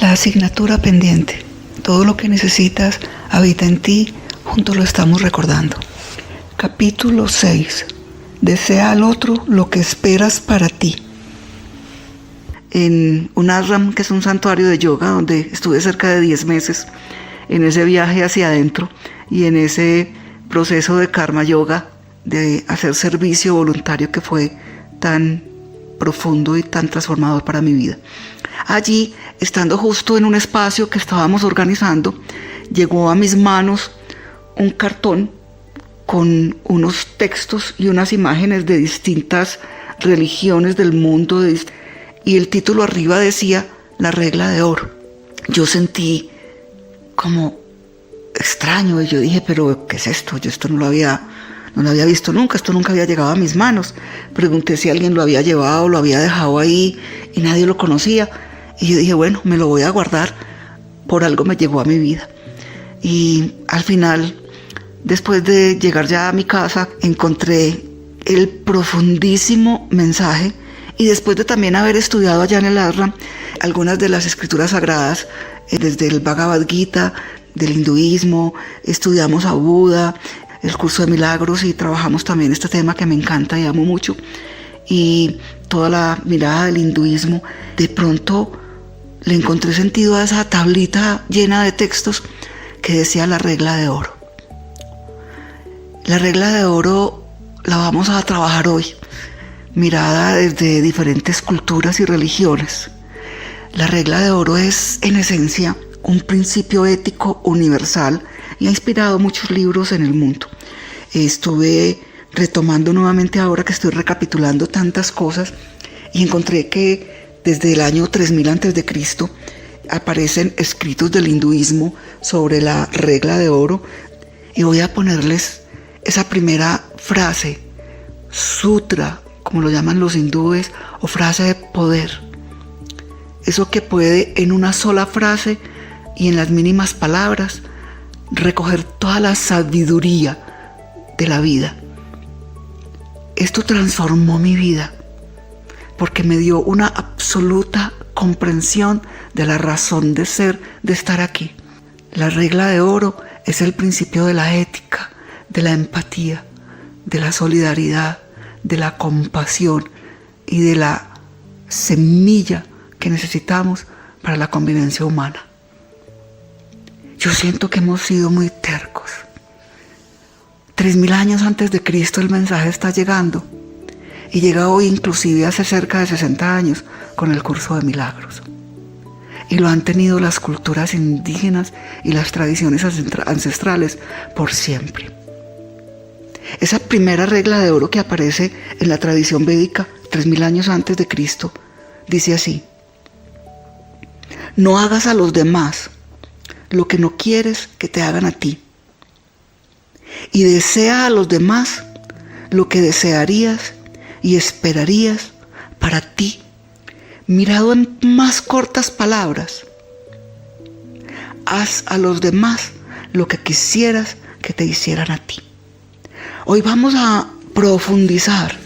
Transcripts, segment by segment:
La asignatura pendiente. Todo lo que necesitas habita en ti, juntos lo estamos recordando. Capítulo 6. Desea al otro lo que esperas para ti. En un ashram, que es un santuario de yoga, donde estuve cerca de 10 meses, en ese viaje hacia adentro y en ese proceso de karma yoga, de hacer servicio voluntario que fue tan profundo y tan transformador para mi vida. Allí, estando justo en un espacio que estábamos organizando, llegó a mis manos un cartón con unos textos y unas imágenes de distintas religiones del mundo, y el título arriba decía La regla de oro. Yo sentí como extraño y yo dije, pero ¿qué es esto? Yo esto no lo había visto nunca, esto nunca había llegado a mis manos. Pregunté si alguien lo había llevado, lo había dejado ahí y nadie lo conocía. Y yo dije, bueno, me lo voy a guardar, por algo me llegó a mi vida. Y al final, después de llegar ya a mi casa, encontré el profundísimo mensaje, y después de también haber estudiado allá en el ashram algunas de las escrituras sagradas, desde el Bhagavad Gita, del hinduismo, estudiamos a Buda, el curso de milagros, y trabajamos también este tema que me encanta y amo mucho, y toda la mirada del hinduismo. De pronto le encontré sentido a esa tablita llena de textos que decía la regla de oro. La regla de oro la vamos a trabajar hoy, mirada desde diferentes culturas y religiones. La regla de oro es, en esencia, un principio ético universal y ha inspirado muchos libros en el mundo. Estuve retomando nuevamente ahora que estoy recapitulando tantas cosas y encontré que desde el año 3000 a.C. aparecen escritos del hinduismo sobre la regla de oro, y voy a ponerles esa primera frase, sutra, como lo llaman los hindúes, o frase de poder. Eso que puede en una sola frase y en las mínimas palabras recoger toda la sabiduría de la vida. Esto transformó mi vida porque me dio una absoluta comprensión de la razón de ser, de estar aquí. La regla de oro es el principio de la ética, de la empatía, de la solidaridad, de la compasión y de la semilla que necesitamos para la convivencia humana. Yo siento que hemos sido muy tercos. 3000 años antes de Cristo el mensaje está llegando, y llega hoy inclusive hace cerca de 60 años con el curso de milagros. Y lo han tenido las culturas indígenas y las tradiciones ancestrales por siempre. Esa primera regla de oro que aparece en la tradición védica 3000 años antes de Cristo dice así: no hagas a los demás lo que no quieres que te hagan a ti, y desea a los demás lo que desearías y esperarías para ti. Mirado en más cortas palabras, haz a los demás lo que quisieras que te hicieran a ti. Hoy vamos a profundizar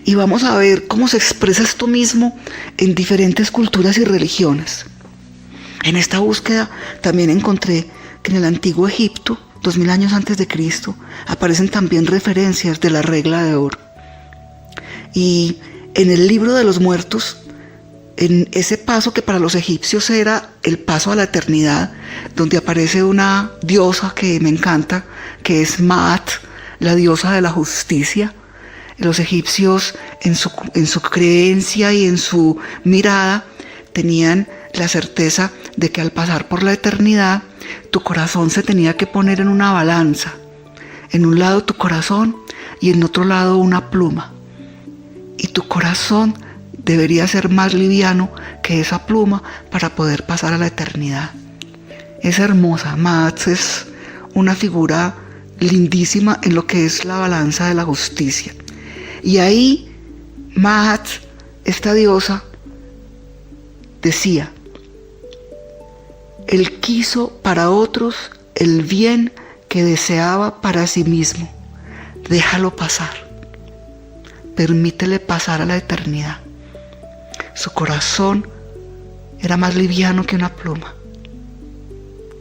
y vamos a ver cómo se expresa esto mismo en diferentes culturas y religiones. En esta búsqueda también encontré que en el antiguo Egipto, 2000 años antes de Cristo, aparecen también referencias de la regla de oro. Y en el libro de los muertos, en ese paso que para los egipcios era el paso a la eternidad, donde aparece una diosa que me encanta, que es Maat, la diosa de la justicia. Los egipcios, en su creencia y en su mirada, tenían la certeza de que al pasar por la eternidad, tu corazón se tenía que poner en una balanza. En un lado tu corazón y en otro lado una pluma. Y tu corazón debería ser más liviano que esa pluma para poder pasar a la eternidad. Es hermosa. Maat es una figura lindísima en lo que es la balanza de la justicia. Y ahí Maat, esta diosa, decía: él quiso para otros el bien que deseaba para sí mismo. Déjalo pasar. Permítele pasar a la eternidad. Su corazón era más liviano que una pluma.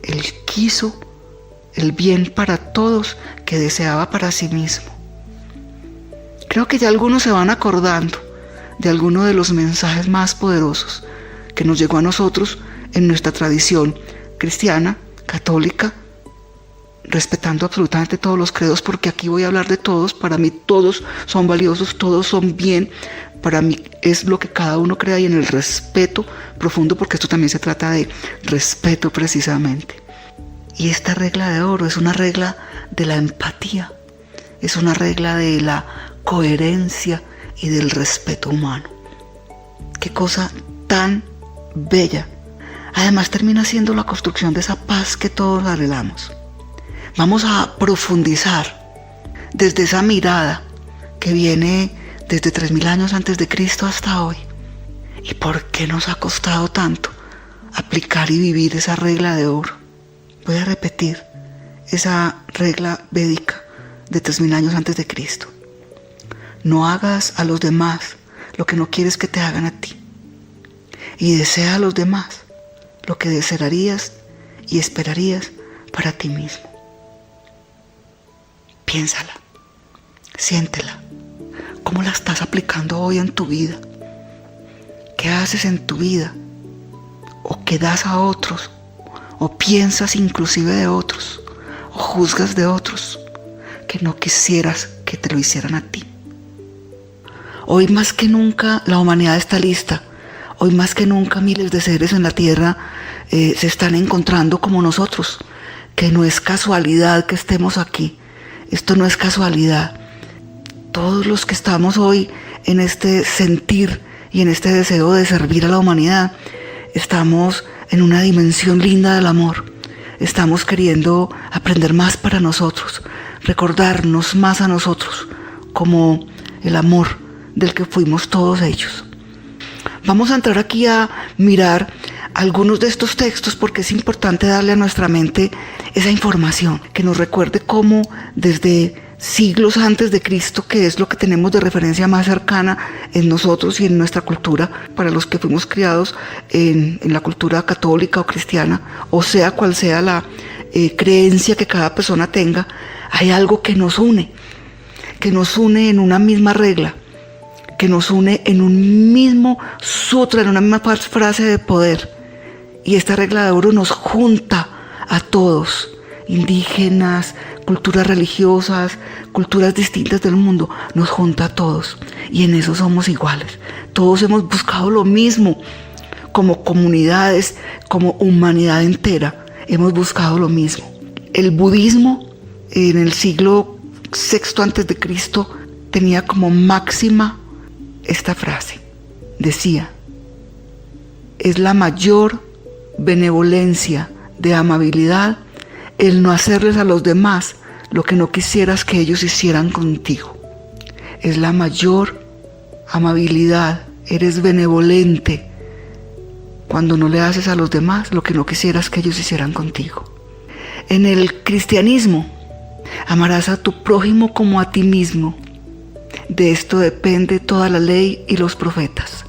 Él quiso el bien para todos que deseaba para sí mismo. Creo que ya algunos se van acordando de alguno de los mensajes más poderosos que nos llegó a nosotros en nuestra tradición cristiana, católica, respetando absolutamente todos los credos, porque aquí voy a hablar de todos. Para mí todos son valiosos, todos son bien. Para mí es lo que cada uno crea, y en el respeto profundo, porque esto también se trata de respeto precisamente. Y esta regla de oro es una regla de la empatía, es una regla de la coherencia y del respeto humano. Qué cosa tan bella. Además termina siendo la construcción de esa paz que todos anhelamos. Vamos a profundizar desde esa mirada que viene desde 3000 años antes de Cristo hasta hoy. ¿Y por qué nos ha costado tanto aplicar y vivir esa regla de oro? Voy a repetir esa regla védica de 3000 años antes de Cristo. No hagas a los demás lo que no quieres que te hagan a ti. Y desea a los demás lo que desearías y esperarías para ti mismo. Piénsala, siéntela. ¿Cómo la estás aplicando hoy en tu vida? ¿Qué haces en tu vida? ¿O qué das a otros? ¿O piensas inclusive de otros? ¿O juzgas de otros que no quisieras que te lo hicieran a ti? Hoy más que nunca la humanidad está lista. Hoy más que nunca miles de seres en la tierra se están encontrando como nosotros. Que no es casualidad que estemos aquí. Esto no es casualidad. Todos los que estamos hoy en este sentir y en este deseo de servir a la humanidad, estamos en una dimensión linda del amor. Estamos queriendo aprender más para nosotros, recordarnos más a nosotros como el amor del que fuimos todos ellos. Vamos a entrar aquí a mirar algunos de estos textos, porque es importante darle a nuestra mente esa información que nos recuerde cómo desde siglos antes de Cristo, que es lo que tenemos de referencia más cercana en nosotros y en nuestra cultura, para los que fuimos criados en la cultura católica o cristiana, o sea cual sea la creencia que cada persona tenga, hay algo que nos une en una misma regla, que nos une en un mismo sutra, en una misma frase de poder. Y esta regla de oro nos junta a todos, indígenas, culturas religiosas, culturas distintas del mundo, nos junta a todos. Y en eso somos iguales. Todos hemos buscado lo mismo, como comunidades, como humanidad entera, hemos buscado lo mismo. El budismo, en el siglo VI antes de Cristo, tenía como máxima esta frase. Decía: es la mayor benevolencia de amabilidad el no hacerles a los demás lo que no quisieras que ellos hicieran contigo. Es la mayor amabilidad, eres benevolente cuando no le haces a los demás lo que no quisieras que ellos hicieran contigo. En el cristianismo, amarás a tu prójimo como a ti mismo. De esto depende toda la ley y los profetas.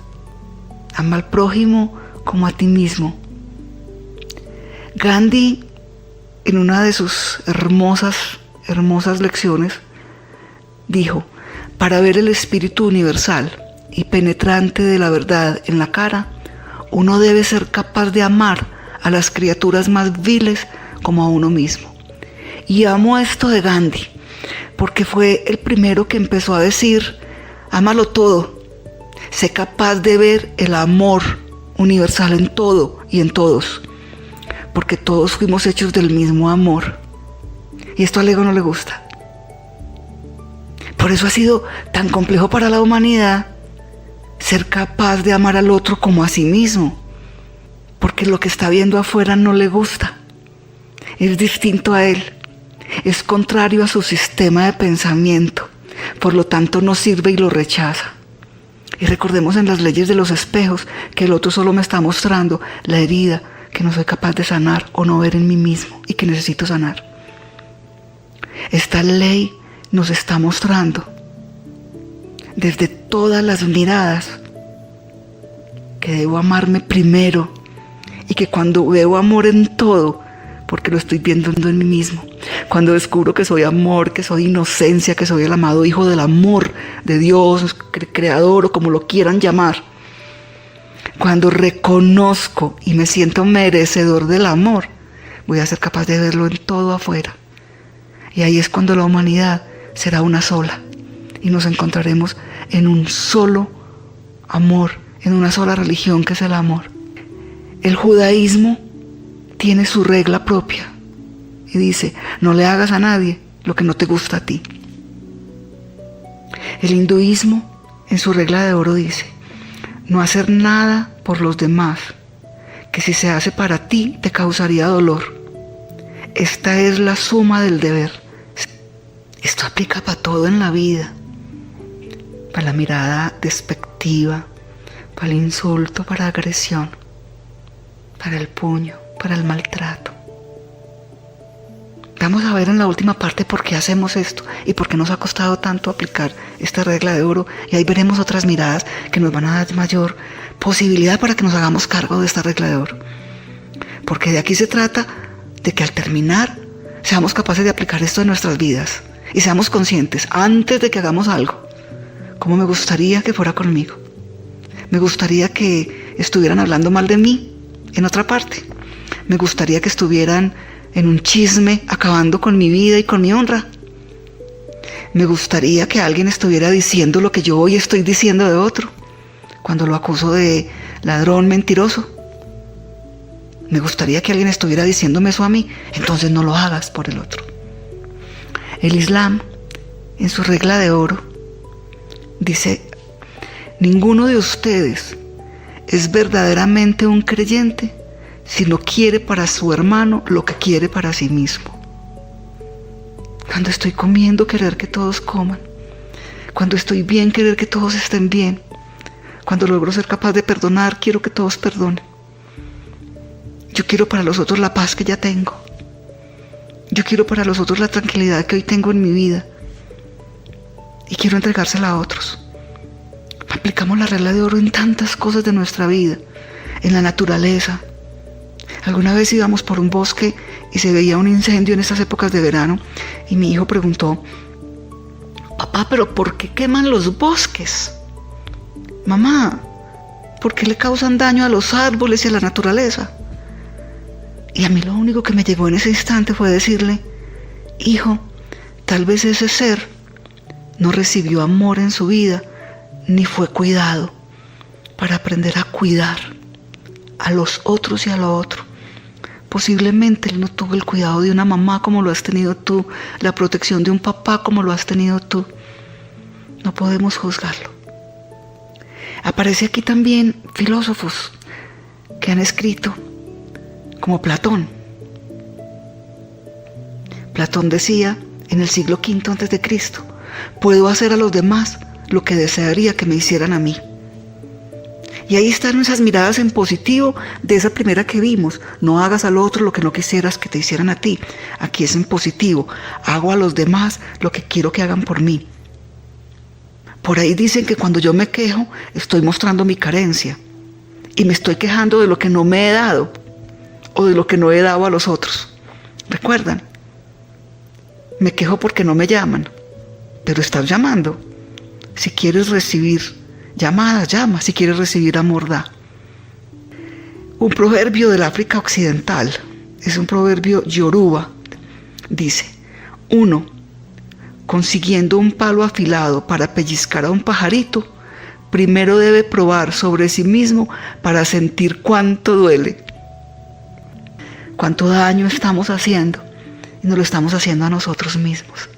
Ama al prójimo como a ti mismo. Gandhi, en una de sus hermosas lecciones, dijo: para ver el espíritu universal y penetrante de la verdad en la cara, uno debe ser capaz de amar a las criaturas más viles como a uno mismo. Y amo esto de Gandhi, porque fue el primero que empezó a decir: ámalo todo, sé capaz de ver el amor universal en todo y en todos, porque todos fuimos hechos del mismo amor. Y esto al ego no le gusta. Por eso ha sido tan complejo para la humanidad ser capaz de amar al otro como a sí mismo, porque lo que está viendo afuera no le gusta, es distinto a él, es contrario a su sistema de pensamiento, por lo tanto no sirve y lo rechaza. Y recordemos en las leyes de los espejos que el otro solo me está mostrando la herida que no soy capaz de sanar o no ver en mí mismo y que necesito sanar. Esta ley nos está mostrando desde todas las miradas que debo amarme primero y que cuando veo amor en todo, porque lo estoy viendo en mí mismo, cuando descubro que soy amor, que soy inocencia, que soy el amado hijo del amor de Dios, creador o como lo quieran llamar, cuando reconozco y me siento merecedor del amor, voy a ser capaz de verlo en todo afuera. Y ahí es cuando la humanidad será una sola y nos encontraremos en un solo amor, en una sola religión que es el amor. El judaísmo tiene su regla propia y dice: no le hagas a nadie lo que no te gusta a ti. El hinduismo en su regla de oro dice: no hacer nada por los demás, que si se hace para ti te causaría dolor. Esta es la suma del deber. Esto aplica para todo en la vida, para la mirada despectiva, para el insulto, para la agresión, para el puño, para el maltrato. Vamos a ver en la última parte por qué hacemos esto y por qué nos ha costado tanto aplicar esta regla de oro, y ahí veremos otras miradas que nos van a dar mayor posibilidad para que nos hagamos cargo de esta regla de oro. Porque de aquí se trata de que al terminar seamos capaces de aplicar esto en nuestras vidas y seamos conscientes antes de que hagamos algo. ¿Cómo me gustaría que fuera conmigo? Me gustaría que estuvieran hablando mal de mí en otra parte. Me gustaría que estuvieran en un chisme acabando con mi vida y con mi honra. Me gustaría que alguien estuviera diciendo lo que yo hoy estoy diciendo de otro, cuando lo acuso de ladrón, mentiroso. Me gustaría que alguien estuviera diciéndome eso a mí. Entonces no lo hagas por el otro. El Islam, en su regla de oro, dice: ninguno de ustedes es verdaderamente un creyente si no quiere para su hermano lo que quiere para sí mismo. Cuando estoy comiendo, querer que todos coman. Cuando estoy bien, querer que todos estén bien. Cuando logro ser capaz de perdonar, quiero que todos perdonen. Yo quiero para los otros la paz que ya tengo. Yo quiero para los otros la tranquilidad que hoy tengo en mi vida. Y quiero entregársela a otros. Aplicamos la regla de oro en tantas cosas de nuestra vida, en la naturaleza. Alguna vez íbamos por un bosque y se veía un incendio en estas épocas de verano y mi hijo preguntó: papá, ¿pero por qué queman los bosques? Mamá, ¿por qué le causan daño a los árboles y a la naturaleza? Y a mí lo único que me llegó en ese instante fue decirle: hijo, tal vez ese ser no recibió amor en su vida, ni fue cuidado para aprender a cuidar a los otros y a lo otro. Posiblemente él no tuvo el cuidado de una mamá como lo has tenido tú, la protección de un papá como lo has tenido tú. No podemos juzgarlo. Aparece aquí también filósofos que han escrito, como Platón. Platón decía en el siglo V a.C.: puedo hacer a los demás lo que desearía que me hicieran a mí. Y ahí están esas miradas en positivo de esa primera que vimos: no hagas al otro lo que no quisieras que te hicieran a ti. Aquí es en positivo: hago a los demás lo que quiero que hagan por mí. Por ahí dicen que cuando yo me quejo estoy mostrando mi carencia y me estoy quejando de lo que no me he dado o de lo que no he dado a los otros. ¿Recuerdan? Me quejo porque no me llaman, pero estás llamando. Si quieres recibir llamadas, llama. Si quieres recibir amor, da. Un proverbio del África Occidental, es un proverbio yoruba, dice: uno, consiguiendo un palo afilado para pellizcar a un pajarito, primero debe probar sobre sí mismo para sentir cuánto duele. Cuánto daño estamos haciendo y nos lo estamos haciendo a nosotros mismos.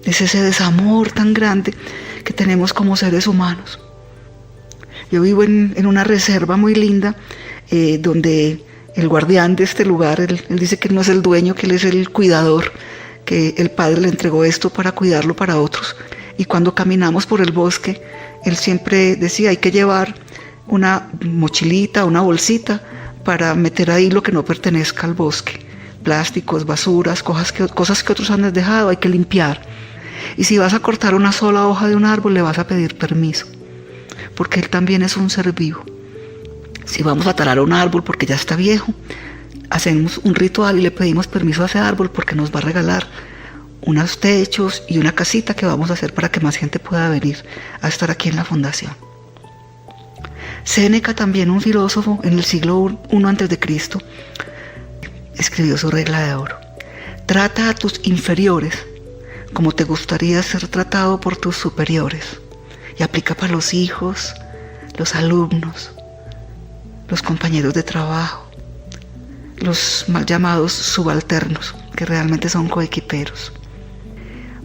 Es ese desamor tan grande que tenemos como seres humanos. Yo vivo en una reserva muy linda, donde el guardián de este lugar, él dice que él no es el dueño, que él es el cuidador, que el padre le entregó esto para cuidarlo para otros. Y cuando caminamos por el bosque, él siempre decía: hay que llevar una mochilita, una bolsita para meter ahí lo que no pertenezca al bosque. Plásticos, basuras, cosas que otros han dejado, hay que limpiar. Y si vas a cortar una sola hoja de un árbol, le vas a pedir permiso, porque él también es un ser vivo Si vamos a talar un árbol porque ya está viejo, hacemos un ritual y le pedimos permiso a ese árbol porque nos va a regalar unos techos y una casita que vamos a hacer para que más gente pueda venir a estar aquí en la fundación. Séneca, también un filósofo en el siglo I a.C., escribió su regla de oro. Trata a tus inferiores como te gustaría ser tratado por tus superiores. Y aplica para los hijos, los alumnos, los compañeros de trabajo, los mal llamados subalternos, que realmente son coequiperos.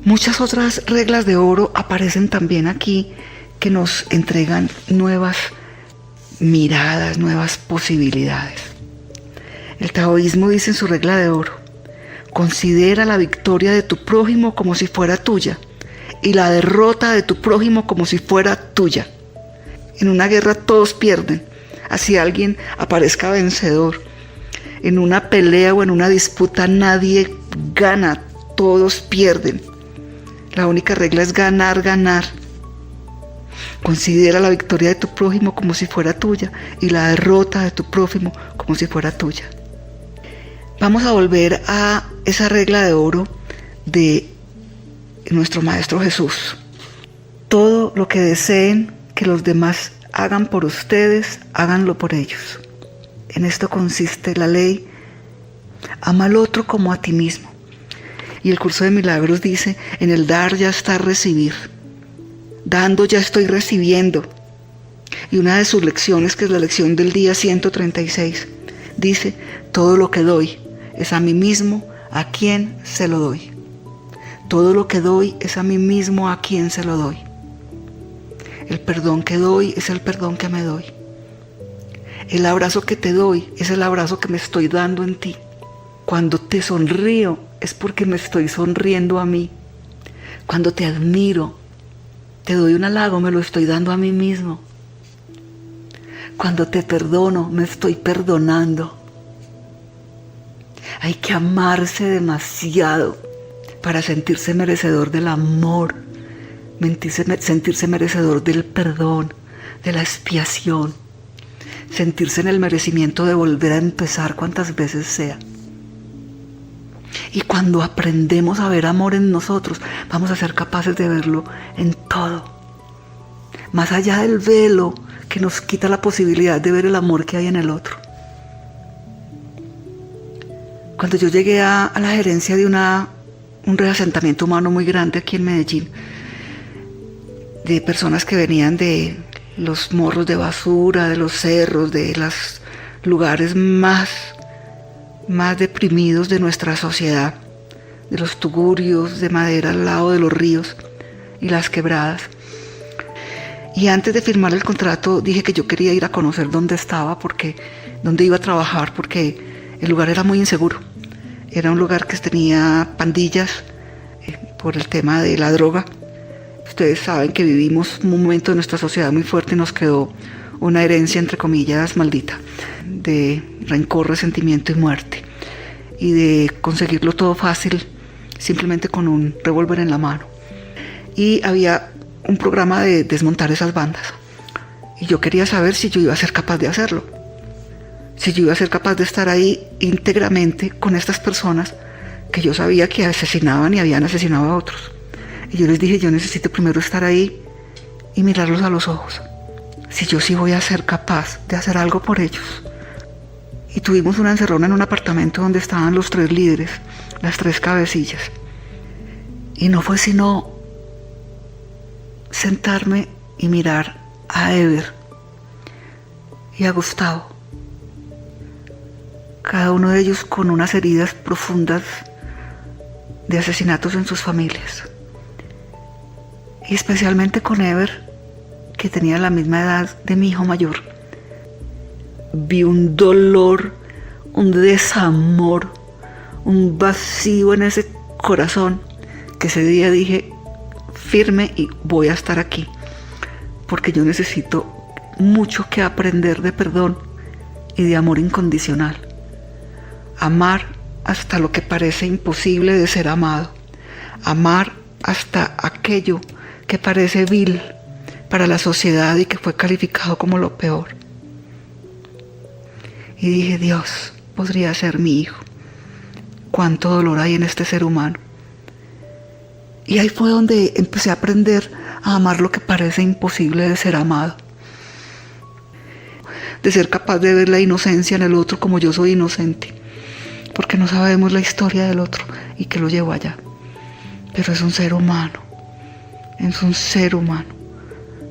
Muchas otras reglas de oro aparecen también aquí que nos entregan nuevas miradas, nuevas posibilidades. El taoísmo dice en su regla de oro: considera la victoria de tu prójimo como si fuera tuya y la derrota de tu prójimo como si fuera tuya. En una guerra todos pierden, así alguien aparezca vencedor. En una pelea o en una disputa nadie gana, todos pierden. La única regla es ganar, ganar. Considera la victoria de tu prójimo como si fuera tuya y la derrota de tu prójimo como si fuera tuya. Vamos a volver a esa regla de oro de nuestro Maestro Jesús. Todo lo que deseen que los demás hagan por ustedes, háganlo por ellos. En esto consiste la ley: ama al otro como a ti mismo. Y el curso de milagros dice: en el dar ya está recibir. Dando ya estoy recibiendo. Y una de sus lecciones, que es la lección del día 136, dice: todo lo que doy es a mí mismo a quien se lo doy. Todo lo que doy es a mí mismo a quien se lo doy. El perdón que doy es el perdón que me doy. El abrazo que te doy es el abrazo que me estoy dando en ti. Cuando te sonrío es porque me estoy sonriendo a mí. Cuando te admiro, te doy un halago, me lo estoy dando a mí mismo. Cuando te perdono, me estoy perdonando. Hay que amarse demasiado para sentirse merecedor del amor, sentirse merecedor del perdón, de la expiación, sentirse en el merecimiento de volver a empezar cuantas veces sea. Y cuando aprendemos a ver amor en nosotros, vamos a ser capaces de verlo en todo. Más allá del velo que nos quita la posibilidad de ver el amor que hay en el otro. Cuando yo llegué a la gerencia de un reasentamiento humano muy grande aquí en Medellín, de personas que venían de los morros de basura, de los cerros, de los lugares más deprimidos de nuestra sociedad, de los tugurios de madera al lado de los ríos y las quebradas. Y antes de firmar el contrato dije que yo quería ir a conocer dónde estaba, dónde iba a trabajar, porque el lugar era muy inseguro. Era un lugar que tenía pandillas por el tema de la droga. Ustedes saben que vivimos un momento de nuestra sociedad muy fuerte y nos quedó una herencia, entre comillas, maldita, de rencor, resentimiento y muerte, y de conseguirlo todo fácil simplemente con un revólver en la mano. Y había un programa de desmontar esas bandas, y yo quería saber si yo iba a ser capaz de hacerlo, si yo iba a ser capaz de estar ahí íntegramente con estas personas que yo sabía que asesinaban y habían asesinado a otros. Y yo les dije: yo necesito primero estar ahí y mirarlos a los ojos, si yo sí voy a ser capaz de hacer algo por ellos. Y tuvimos una encerrona en un apartamento donde estaban los 3 líderes, las 3 cabecillas. Y no fue sino sentarme y mirar a Ever y a Gustavo, cada uno de ellos con unas heridas profundas de asesinatos en sus familias. Y especialmente con Ever, que tenía la misma edad de mi hijo mayor. Vi un dolor, un desamor, un vacío en ese corazón, que ese día dije: firme y voy a estar aquí, porque yo necesito mucho que aprender de perdón y de amor incondicional. Amar hasta lo que parece imposible de ser amado. Amar hasta aquello que parece vil para la sociedad y que fue calificado como lo peor. y dije, Dios, podría ser mi hijo. Cuánto dolor hay en este ser humano. Y ahí fue donde empecé a aprender a amar lo que parece imposible de ser amado. De ser capaz de ver la inocencia en el otro como yo soy inocente. Porque no sabemos la historia del otro y que lo llevo allá. Pero es un ser humano. Es un ser humano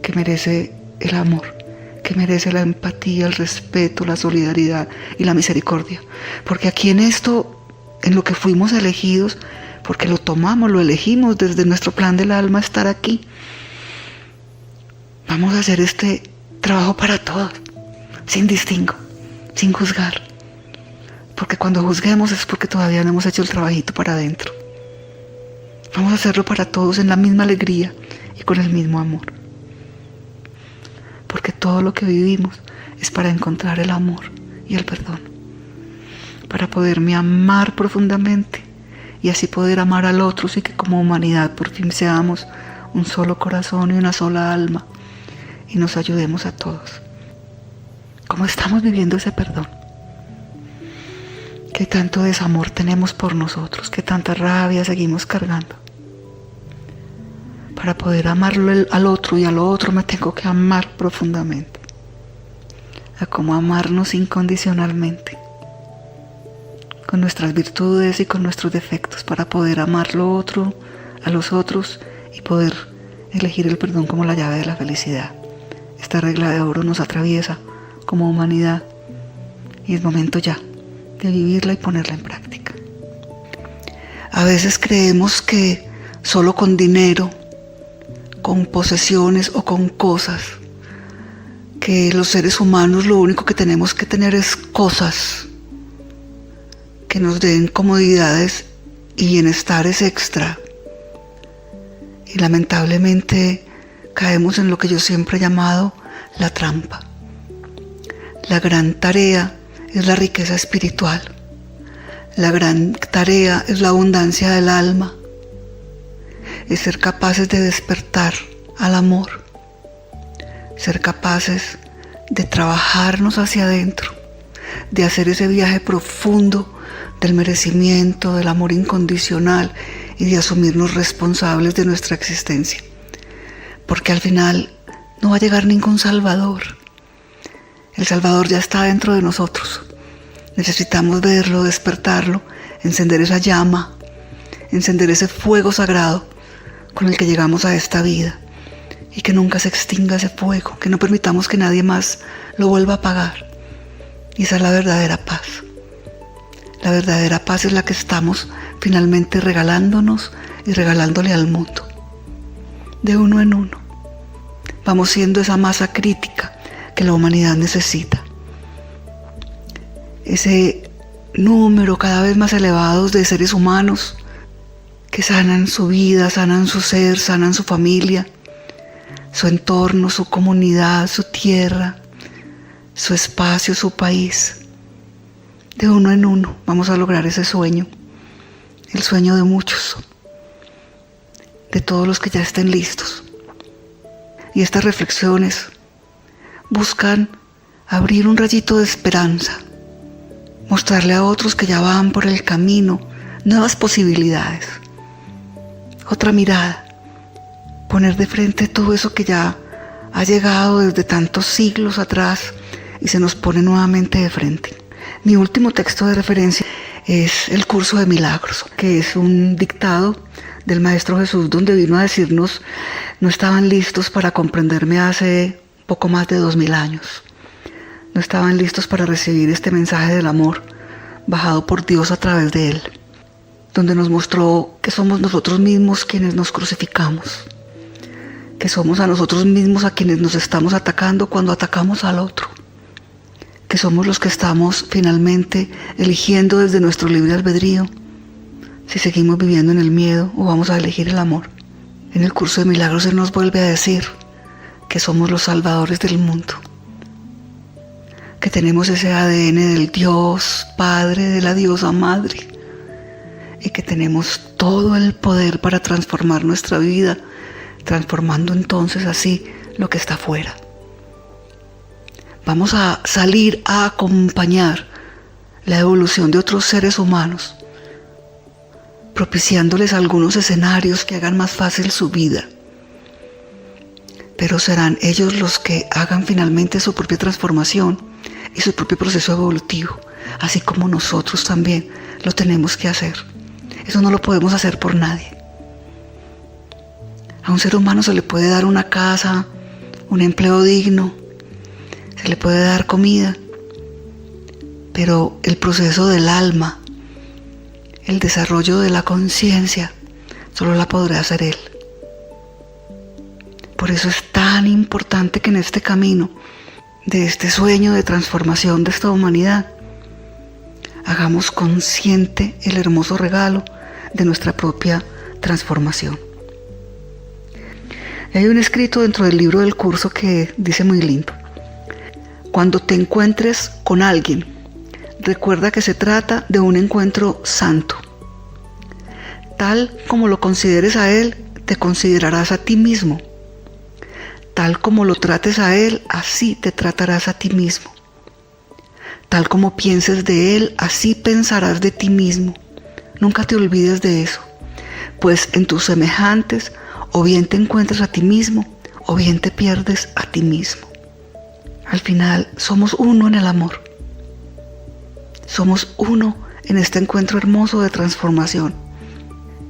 que merece el amor, que merece la empatía, el respeto, la solidaridad y la misericordia. Porque aquí en esto, en lo que fuimos elegidos, porque lo tomamos, lo elegimos desde nuestro plan del alma estar aquí, vamos a hacer este trabajo para todos, sin distingo, sin juzgar. Porque cuando juzguemos es porque todavía no hemos hecho el trabajito para adentro. Vamos a hacerlo para todos en la misma alegría y con el mismo amor. Porque todo lo que vivimos es para encontrar el amor y el perdón. Para poderme amar profundamente y así poder amar al otro, y que como humanidad por fin seamos un solo corazón y una sola alma y nos ayudemos a todos. ¿Cómo estamos viviendo ese perdón? ¿Qué tanto desamor tenemos por nosotros? ¿Qué tanta rabia seguimos cargando? Para poder amarlo al otro y a lo otro me tengo que amar profundamente. A cómo amarnos incondicionalmente. Con nuestras virtudes y con nuestros defectos, para poder amar lo otro, a los otros y poder elegir el perdón como la llave de la felicidad. Esta regla de oro nos atraviesa como humanidad y es momento ya de vivirla y ponerla en práctica. A veces creemos que solo con dinero, con posesiones o con cosas, que los seres humanos lo único que tenemos que tener es cosas que nos den comodidades y bienestares extra. Y lamentablemente caemos en lo que yo siempre he llamado la trampa. La gran tarea es la riqueza espiritual. La gran tarea es la abundancia del alma. Es ser capaces de despertar al amor. Ser capaces de trabajarnos hacia adentro, de hacer ese viaje profundo del merecimiento, del amor incondicional y de asumirnos responsables de nuestra existencia. Porque al final no va a llegar ningún Salvador. El Salvador ya está dentro de nosotros. Necesitamos verlo, despertarlo, encender esa llama, encender ese fuego sagrado con el que llegamos a esta vida y que nunca se extinga ese fuego, que no permitamos que nadie más lo vuelva a apagar. Y esa es la verdadera paz. La verdadera paz es la que estamos finalmente regalándonos y regalándole al mundo. De uno en uno. Vamos siendo esa masa crítica que la humanidad necesita. Ese número cada vez más elevado de seres humanos que sanan su vida, sanan su ser, sanan su familia, su entorno, su comunidad, su tierra, su espacio, su país. De uno en uno vamos a lograr ese sueño, el sueño de muchos, de todos los que ya estén listos. Y estas reflexiones buscan abrir un rayito de esperanza, mostrarle a otros que ya van por el camino nuevas posibilidades, otra mirada, poner de frente todo eso que ya ha llegado desde tantos siglos atrás y se nos pone nuevamente de frente. Mi último texto de referencia es el Curso de Milagros, que es un dictado del Maestro Jesús donde vino a decirnos: no estaban listos para comprenderme hace poco más de 2000 años. No estaban listos para recibir este mensaje del amor bajado por Dios a través de Él, donde nos mostró que somos nosotros mismos quienes nos crucificamos, que somos a nosotros mismos a quienes nos estamos atacando cuando atacamos al otro, que somos los que estamos finalmente eligiendo desde nuestro libre albedrío si seguimos viviendo en el miedo o vamos a elegir el amor. En el Curso de Milagros Él nos vuelve a decir que somos los salvadores del mundo, que tenemos ese ADN del Dios Padre, de la Diosa Madre, y que tenemos todo el poder para transformar nuestra vida, transformando entonces así lo que está afuera. Vamos a salir a acompañar la evolución de otros seres humanos, propiciándoles algunos escenarios que hagan más fácil su vida. Pero serán ellos los que hagan finalmente su propia transformación y su propio proceso evolutivo, así como nosotros también lo tenemos que hacer. Eso no lo podemos hacer por nadie. A un ser humano se le puede dar una casa, un empleo digno, se le puede dar comida, pero el proceso del alma, el desarrollo de la conciencia, solo la podrá hacer él. Por eso es tan importante que en este camino, de este sueño de transformación de esta humanidad, hagamos consciente el hermoso regalo de nuestra propia transformación. Hay un escrito dentro del libro del curso que dice muy lindo: cuando te encuentres con alguien, recuerda que se trata de un encuentro santo. Tal como lo consideres a él, te considerarás a ti mismo. Tal como lo trates a él, así te tratarás a ti mismo. Tal como pienses de él, así pensarás de ti mismo. Nunca te olvides de eso, pues en tus semejantes o bien te encuentras a ti mismo o bien te pierdes a ti mismo. Al final somos uno en el amor. Somos uno en este encuentro hermoso de transformación.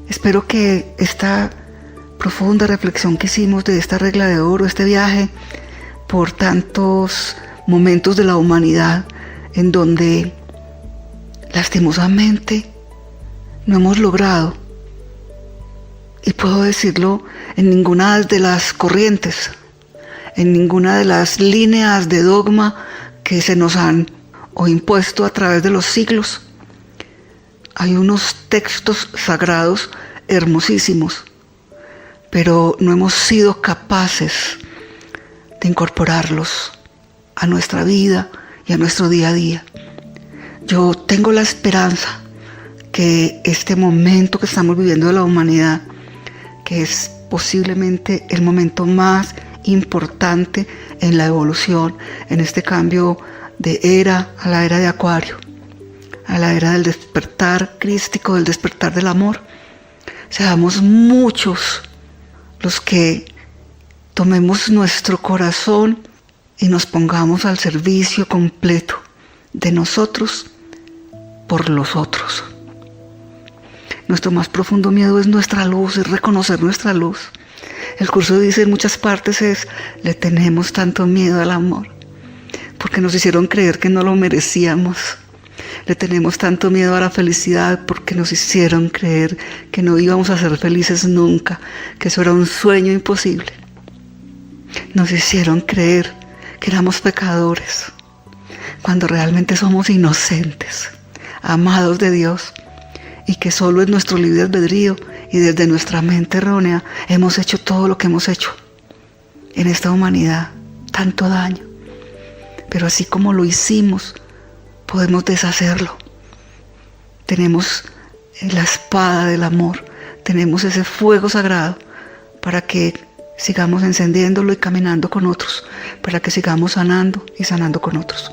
Espero que esta profunda reflexión que hicimos de esta regla de oro, este viaje por tantos momentos de la humanidad en donde lastimosamente no hemos logrado, y puedo decirlo, en ninguna de las corrientes, en ninguna de las líneas de dogma que se nos han o impuesto a través de los siglos, hay unos textos sagrados hermosísimos, pero no hemos sido capaces de incorporarlos a nuestra vida y a nuestro día a día. Yo tengo la esperanza que este momento que estamos viviendo de la humanidad, que es posiblemente el momento más importante en la evolución, en este cambio de era a la era de Acuario, a la era del despertar crístico, del despertar del amor, seamos muchos los que tomemos nuestro corazón y nos pongamos al servicio completo de nosotros por los otros. Nuestro más profundo miedo es nuestra luz, es reconocer nuestra luz. El curso dice en muchas partes le tenemos tanto miedo al amor, porque nos hicieron creer que no lo merecíamos. Le tenemos tanto miedo a la felicidad porque nos hicieron creer que no íbamos a ser felices nunca, que eso era un sueño imposible. Nos hicieron creer que éramos pecadores, cuando realmente somos inocentes, amados de Dios, y que solo en nuestro libre albedrío y desde nuestra mente errónea hemos hecho todo lo que hemos hecho en esta humanidad, tanto daño. Pero así como lo hicimos, podemos deshacerlo. Tenemos la espada del amor, tenemos ese fuego sagrado para que sigamos encendiéndolo y caminando con otros, para que sigamos sanando y sanando con otros.